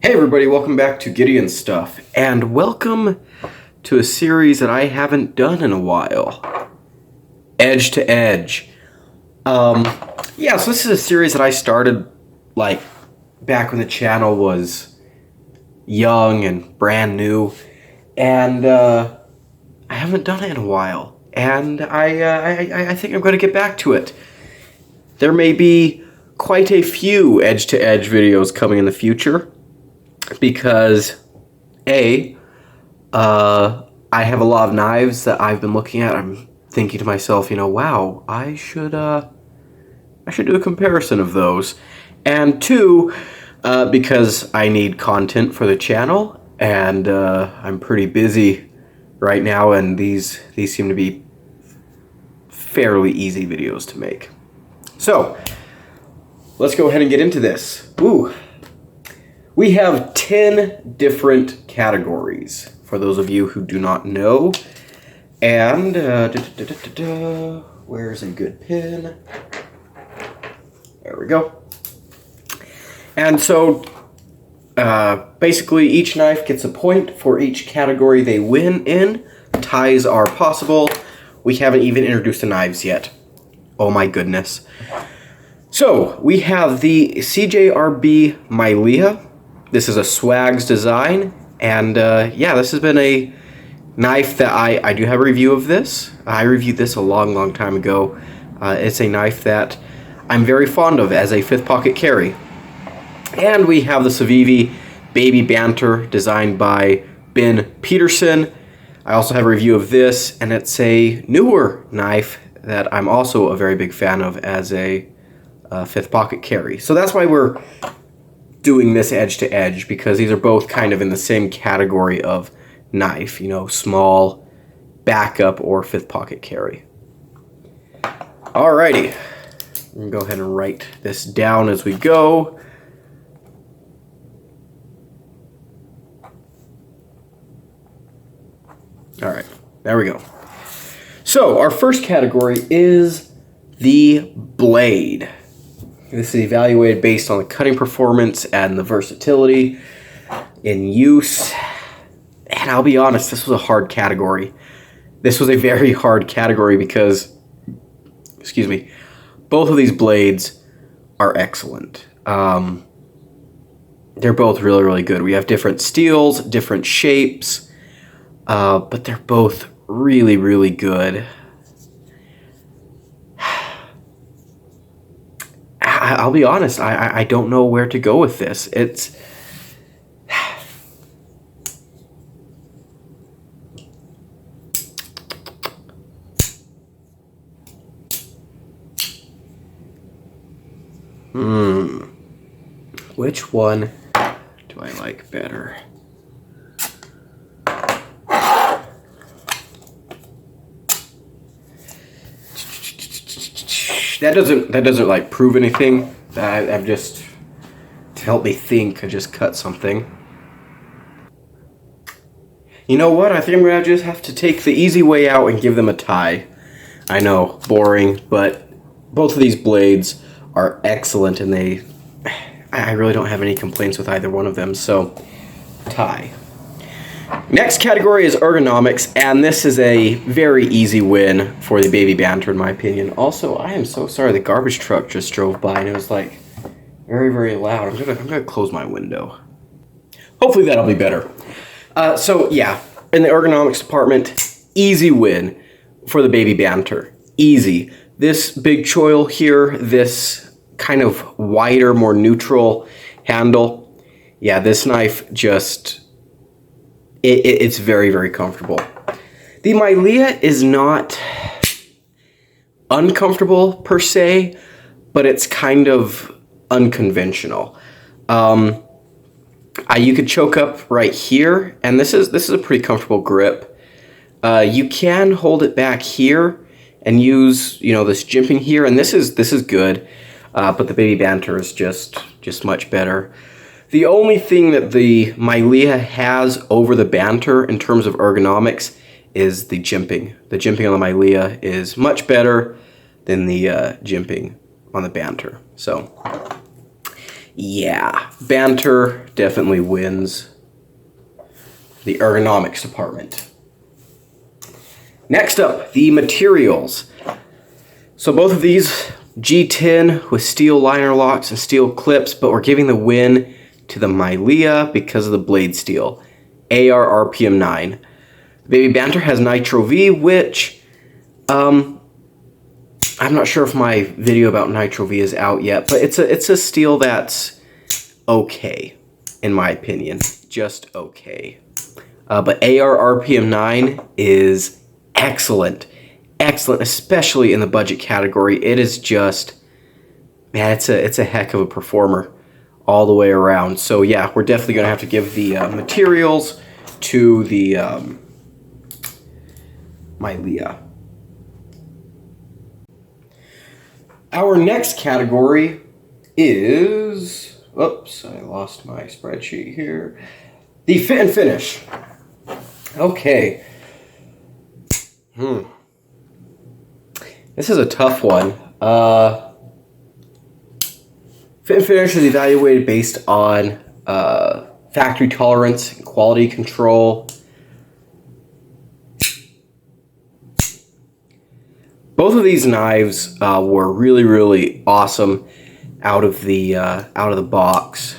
Hey everybody, welcome back to Gideon Stuff, and welcome to a series that I haven't done in a while. Edge to Edge. So this is a series that I started, back when the channel was young and brand new, and I haven't done it in a while, and I think I'm going to get back to it. There may be quite a few Edge to Edge videos coming in the future, because I have a lot of knives that I've been looking at. I'm thinking to myself, wow, I should do a comparison of those. And two, because I need content for the channel, and I'm pretty busy right now, and these seem to be fairly easy videos to make. So let's go ahead and get into this. Ooh. We have 10 different categories, for those of you who do not know. And, where's a good pin? There we go. And so, basically each knife gets a point for each category they win in. Ties are possible. We haven't even introduced the knives yet. Oh my goodness. So, we have the CJRB Maileah. This is a Swags design, and this has been a knife that I do have a review of this. I reviewed this a long time ago. It's a knife that I'm very fond of as a fifth pocket carry. And we have the Civivi Baby Banter, designed by Ben Peterson. I also have a review of this, and it's a newer knife that I'm also a very big fan of as a fifth pocket carry. So that's why we're doing this edge to edge, because these are both kind of in the same category of knife, small backup or fifth pocket carry. Alrighty, I'm gonna go ahead and write this down as we go. Alright, there we go. So our first category is the blade. This is evaluated based on the cutting performance and the versatility in use. And I'll be honest, this was a hard category. This was a very hard category because, both of these blades are excellent. They're both really good. We have different steels, different shapes, but they're both really good. I'll be honest, I don't know where to go with this. It's... Which one do I like better? That doesn't prove anything. I've just, to help me think, I just cut something. You know what? I think I'm gonna just have to take the easy way out and give them a tie. I know, boring, but both of these blades are excellent, and I really don't have any complaints with either one of them, so tie. Next category is ergonomics, and this is a very easy win for the Baby Banter, in my opinion. Also, I am so sorry, the garbage truck just drove by, and it was very loud. I'm gonna close my window. Hopefully that'll be better. In the ergonomics department, easy win for the Baby Banter. Easy. This big choil here, this kind of wider, more neutral handle. Yeah, this knife just... It's very comfortable. The Maileah is not uncomfortable per se, but it's kind of unconventional. You could choke up right here, and this is a pretty comfortable grip. You can hold it back here and use this jimping here, and this is good. But the Baby Banter is just much better. The only thing that the Maileah has over the Banter in terms of ergonomics is the jimping. The jimping on the Maileah is much better than the jimping on the Banter. So, Yeah, Banter definitely wins the ergonomics department. Next up, the materials. So both of these G10 with steel liner locks and steel clips, but we're giving the win to the Maileah because of the blade steel. AR RPM 9. Baby Banter has Nitro V, which I'm not sure if my video about Nitro V is out yet, but it's a steel that's okay, in my opinion. Just okay. But AR RPM 9 is excellent. Excellent, especially in the budget category. It is just, man, it's a heck of a performer all the way around. So yeah, we're definitely going to have to give the materials to the Maileah. Our next category is, oops, I lost my spreadsheet here. The fit and finish. Okay. This is a tough one. Fit and finish is evaluated based on factory tolerance and quality control. Both of these knives were really, really awesome out of the box.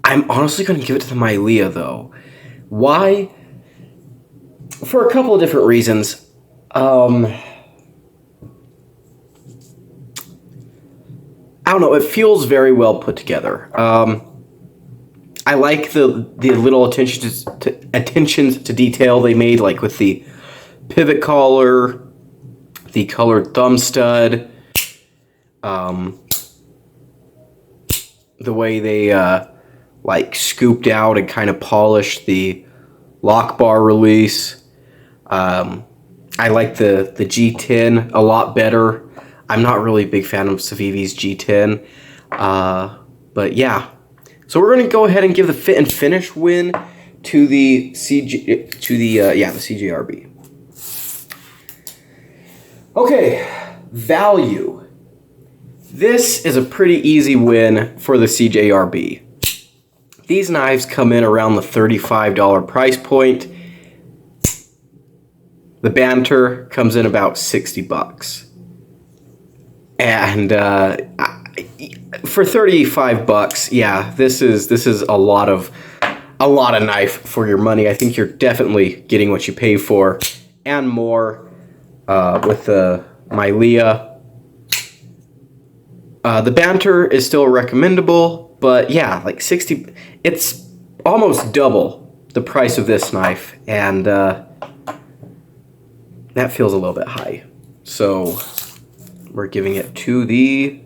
I'm honestly going to give it to the Maileah, though. Why? For a couple of different reasons. I don't know, it feels very well put together. I like the little attentions to detail they made, like with the pivot collar, the colored thumb stud, the way they like scooped out and kind of polished the lock bar release. I like the G10 a lot better. I'm not really a big fan of Civivi's G10, but yeah. So we're going to go ahead and give the fit and finish win to the CJRB. Okay, value. This is a pretty easy win for the CJRB. These knives come in around the $35 price point. The Banter comes in about $60. And for $35, yeah, this is a lot of knife for your money. I think you're definitely getting what you pay for and more with the Maileah. The Banter is still recommendable, but yeah, like 60, it's almost double the price of this knife, and that feels a little bit high. So we're giving it to the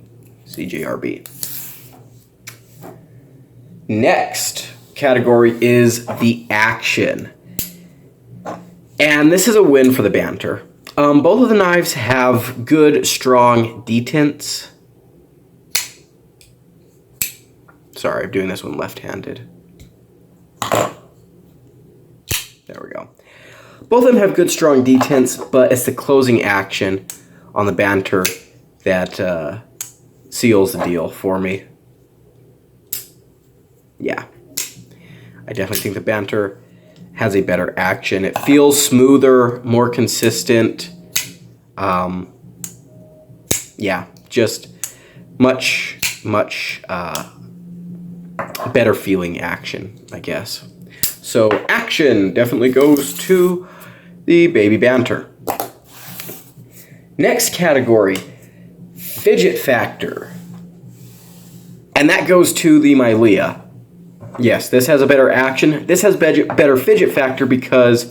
CJRB. Next category is the action. And this is a win for the Banter. Both of the knives have good, strong detents. Sorry, I'm doing this one left-handed. There we go. Both of them have good, strong detents, but it's the closing action on the Banter that seals the deal for me. Yeah. I definitely think the Banter has a better action. It feels smoother, more consistent. Yeah, just much better feeling action, I guess. So action definitely goes to the Baby Banter. Next category, fidget factor. And that goes to the Maileah. Yes, this has a better action. This has better fidget factor because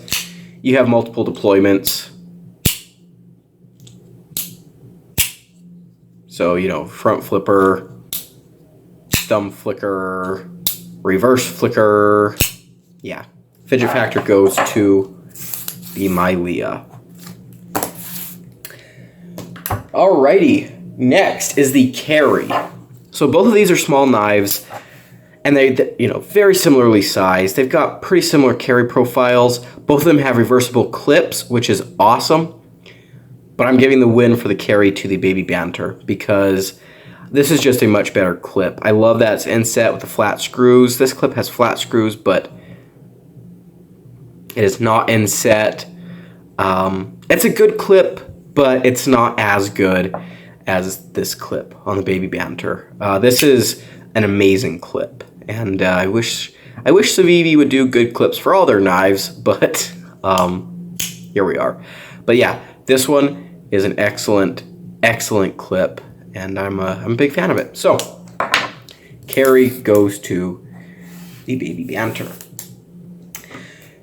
you have multiple deployments. So, you know, front flipper, thumb flicker, reverse flicker. Yeah, fidget factor goes to the Maileah. Alrighty, next is the carry. So both of these are small knives, And they, you know, very similarly sized. They've got pretty similar carry profiles. Both of them have reversible clips, which is awesome. But I'm giving the win for the carry to the Baby Banter because this is just a much better clip. I love that it's inset with the flat screws. This clip has flat screws, but it is not inset. It's a good clip, but it's not as good as this clip on the Baby Banter. This is an amazing clip, and I wish Civivi would do good clips for all their knives, but here we are. But yeah, this one is an excellent clip, and I'm a big fan of it. So, carry goes to the Baby Banter.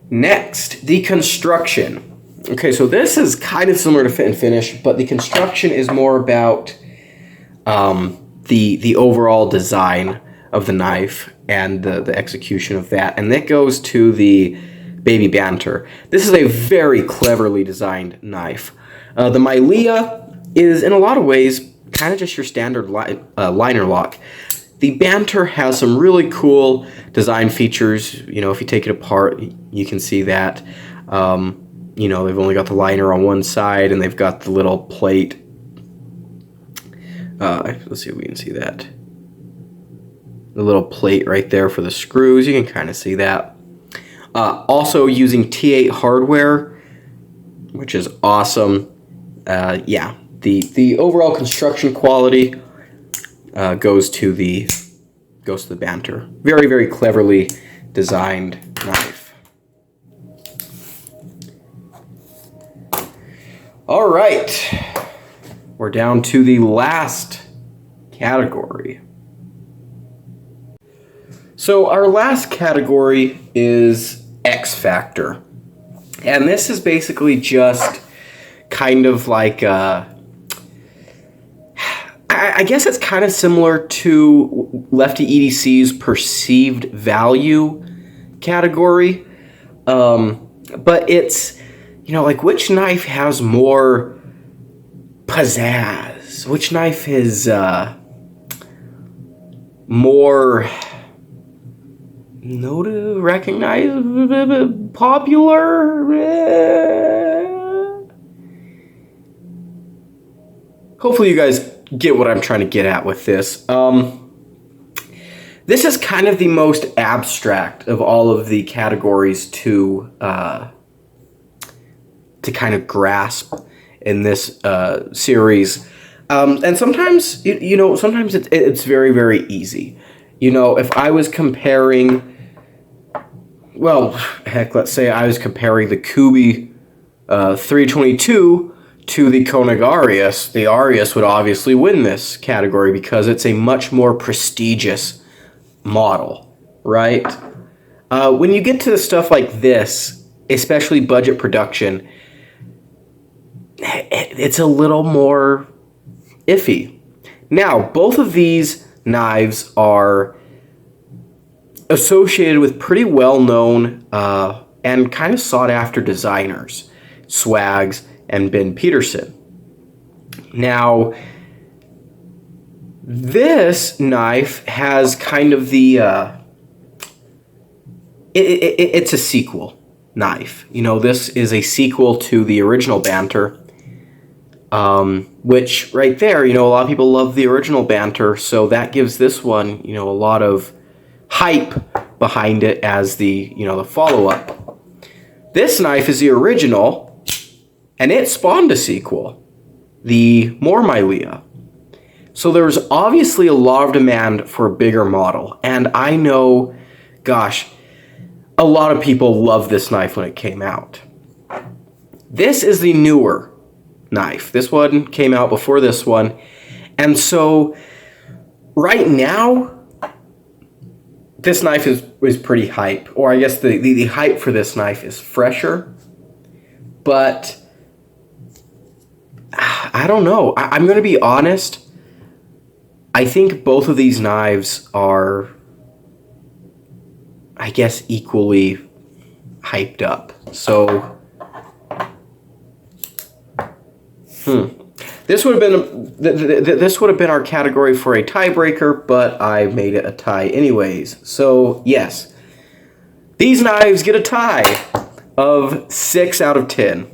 Next, the construction. Okay, so this is kind of similar to fit and finish, but the construction is more about the overall design of the knife and the execution of that, and that goes to the Baby Banter. This is a very cleverly designed knife. The Maileah is, in a lot of ways, kind of just your standard liner lock. The Banter has some really cool design features. You know, if you take it apart, you can see that. You know, they've only got the liner on one side, and they've got the little plate. Let's see if we can see that. The little plate right there for the screws. You can kind of see that. Also using T8 hardware, which is awesome. Yeah, the overall construction quality goes to the Banter. Very, very cleverly designed knife. All right, we're down to the last category. So our last category is X Factor. And this is basically just kind of like, I guess it's kind of similar to Lefty EDC's perceived value category. But it's, you know, like which knife has more pizzazz? Which knife is more recognized, popular? Hopefully you guys get what I'm trying to get at with this. This is kind of the most abstract of all of the categories to kind of grasp in this series. And sometimes, you know, sometimes it's very, very easy. You know, if I was comparing, well, heck, let's say I was comparing the Kubi 322 to the Koenig Arius, the Arius would obviously win this category because it's a much more prestigious model, right? When you get to stuff like this, especially budget production, it's a little more iffy. Now, both of these knives are associated with pretty well-known and kind of sought-after designers, Swags and Ben Peterson. Now, this knife has kind of the it's a sequel knife. You know, this is a sequel to the original Banter, which right there, you know, a lot of people love the original Banter, so that gives this one, you know, a lot of hype behind it as the, you know, the follow-up. This knife is the original, and it spawned a sequel, the more Maileah. So there's obviously a lot of demand for a bigger model, and I know, gosh, a lot of people loved this knife when it came out. This is the newer knife. This one came out before this one, and so right now, this knife is pretty hype, or I guess the hype for this knife is fresher, but I don't know. I'm going to be honest. I think both of these knives are, I guess, equally hyped up. So, This would have been this would have been our category for a tiebreaker, but I made it a tie anyways. So yes, these knives get a tie of 6 out of 10.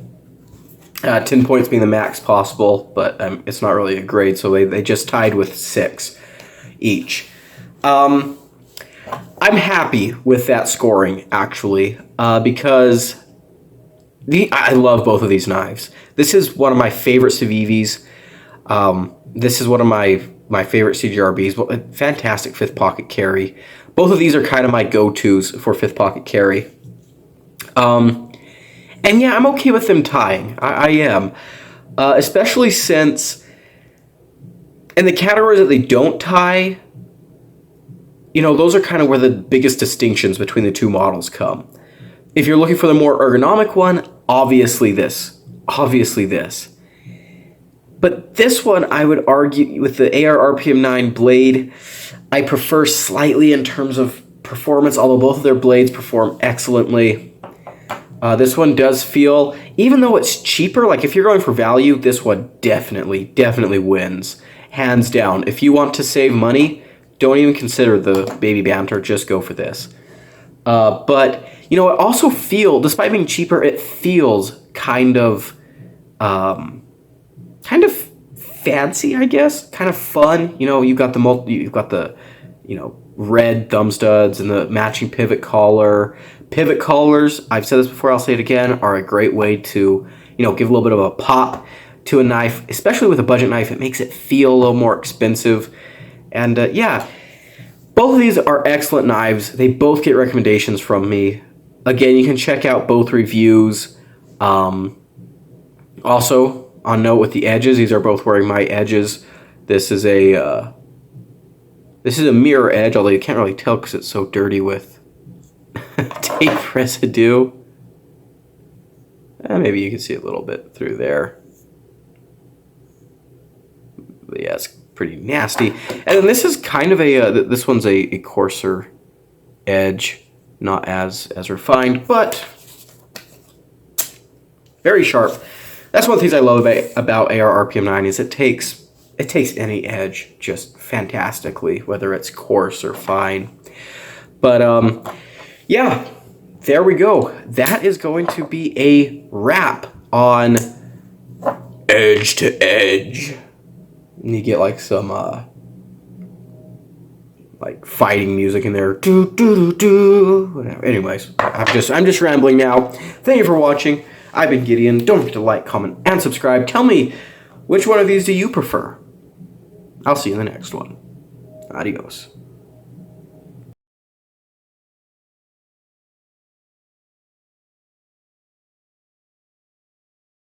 10 points being the max possible, but it's not really a grade, so they just tied with 6 each. I'm happy with that scoring, actually, because I love both of these knives. This is one of my favorite Civivis. This is one of my favorite CJRBs. Fantastic 5th pocket carry. Both of these are kind of my go-tos for 5th pocket carry. And yeah, I'm okay with them tying. I am. Especially since in the categories that they don't tie, you know, those are kind of where the biggest distinctions between the two models come. If you're looking for the more ergonomic one, obviously this. Obviously this. But this one, I would argue, with the AR RPM 9 blade, I prefer slightly in terms of performance, although both of their blades perform excellently. This one does feel, even though it's cheaper, like if you're going for value, this one definitely wins. Hands down. If you want to save money, don't even consider the Baby Banter, just go for this. But, you know, it also feels, despite being cheaper, it feels kind of fancy, I guess. Kind of fun. You know, you've got the red thumb studs and the matching pivot collar. Pivot collars, I've said this before, I'll say it again, are a great way to, you know, give a little bit of a pop to a knife, especially with a budget knife. It makes it feel a little more expensive. And yeah, both of these are excellent knives. They both get recommendations from me. Again, you can check out both reviews. Also, on note with the edges, these are both wearing my edges. This is a mirror edge, although you can't really tell because it's so dirty with tape residue. Maybe you can see a little bit through there. But yeah, it's pretty nasty. And then this is kind of this one's a coarser edge, not as refined, but very sharp. That's one of the things I love about AR RPM 9 is it takes any edge just fantastically, whether it's coarse or fine. But yeah, there we go. That is going to be a wrap on Edge to Edge. And you get like some like fighting music in there. Do do do do. Whatever. Anyways, I'm just rambling now. Thank you for watching. I've been Gideon. Don't forget to like, comment, and subscribe. Tell me, which one of these do you prefer? I'll see you in the next one. Adios.